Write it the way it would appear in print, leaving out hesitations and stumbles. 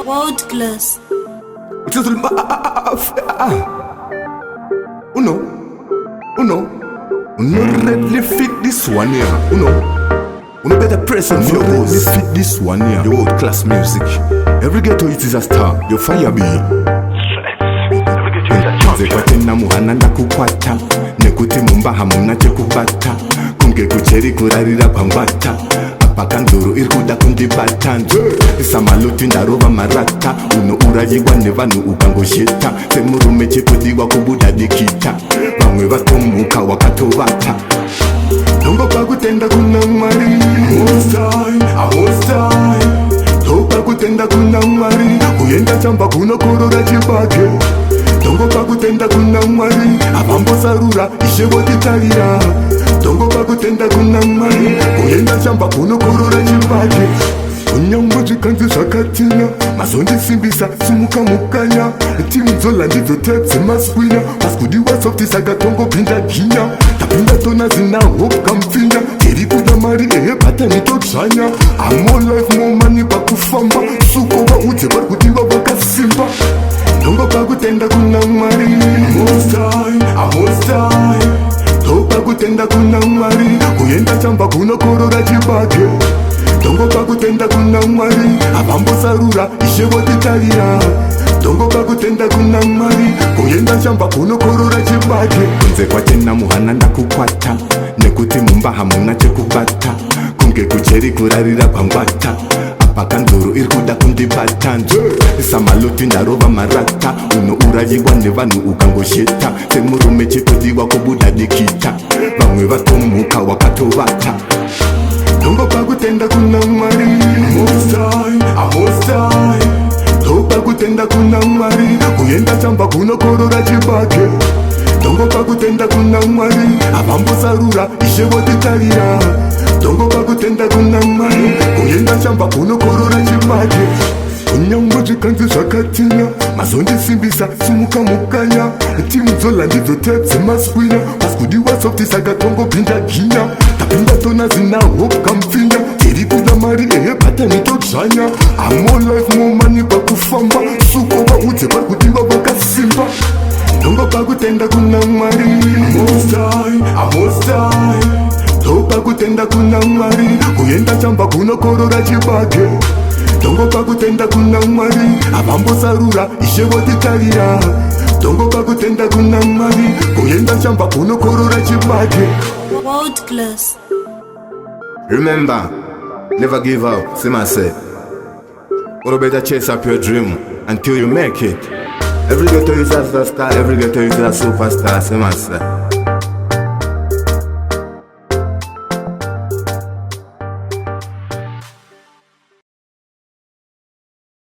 World class. Just Uno really fit this one here. Uno better press and feel really fit this one here. The world class music. Every ghetto it is a star. Your fire be. Nzekwatena muhana ndakukwata nekuti mumbaha munache kubata kunge kucheri kurarira pangwata apaka nzuru iri kuda kundibata samaloti ndarova marata uno urayigwa nevanhu ukangosheta semurume chekudiwa kubuda dikita vamwe vatomuka wakatovata ndongopa kutenda kuna mwari topa kutenda kuna mwari kuyenda chamba kunokorora chibage ndongopa kutenda kuna mwari avambosarura ishe votitarira ndongopa kutenda kuna mwari kuyenda chamba kunokorora chibage unyangwa zvikanzi zvakatina mazondisimbisa simuka mukanya timudzola ndidzotedze maswinya pasikudiwa softi saka tongopinda ginya tapinda tona zinaho kamupfinya tiri kuda mari ehebhatani todzvanya amo life momani pakufamba suko vaudze vari kudiva vakasimba ndongopa kutenda kuna mwari topa kutenda kuna mwari kuyenda chamba kunokorora chibage ndongopa kutenda kuna mwari avambosarura ishe votitarira ndongopa kutenda kuna mwari kuyenda chamba kunokorora chibage kunze kwachena muhana ndakukwata nekuti mumbaha muna chekubata kunge kucheri kurarira pangwata apaka nzuru iri kuda kundibata samaloti ndarova marata uno urayigwa nevanhu ukangosheta semurume chekudiwa kubuda dikita vamwe vatomuka wakatovata ndongopa kutenda kuna mwari topa kutenda kuna mwari kuyenda chamba kunokorora chibage ndongopa kutenda kuna mwari avambosarura ishe votitarira ndongopa kutenda kuna mwari kuyenda chamba kunokorora chibage unyangwa zvikanzi zvakatina mazondisimbisa simuka mukanya timudzola ndidzotedze maswinya pasikudiwa softi saka tongopinda ginya tapinda tona zinaho kamupfinya tiri kuda mari ehebhatani todzvanya amo life momani pakufamba suko vaudze vari kudiva vakasimba ndongopa kutenda kuna mwari topa kutenda kuna mwari kuyenda chamba kunokorora chibage ndongopa kutenda kuna mwari avambosarura ishe votitarira ndongopa kutenda kuna mwari kuyenda chamba kunokorora chibage. World class. Remember, never give up, see myself. Or better chase up your dream until you make it. Every ghetto is a star, every ghetto is a superstar, see myself.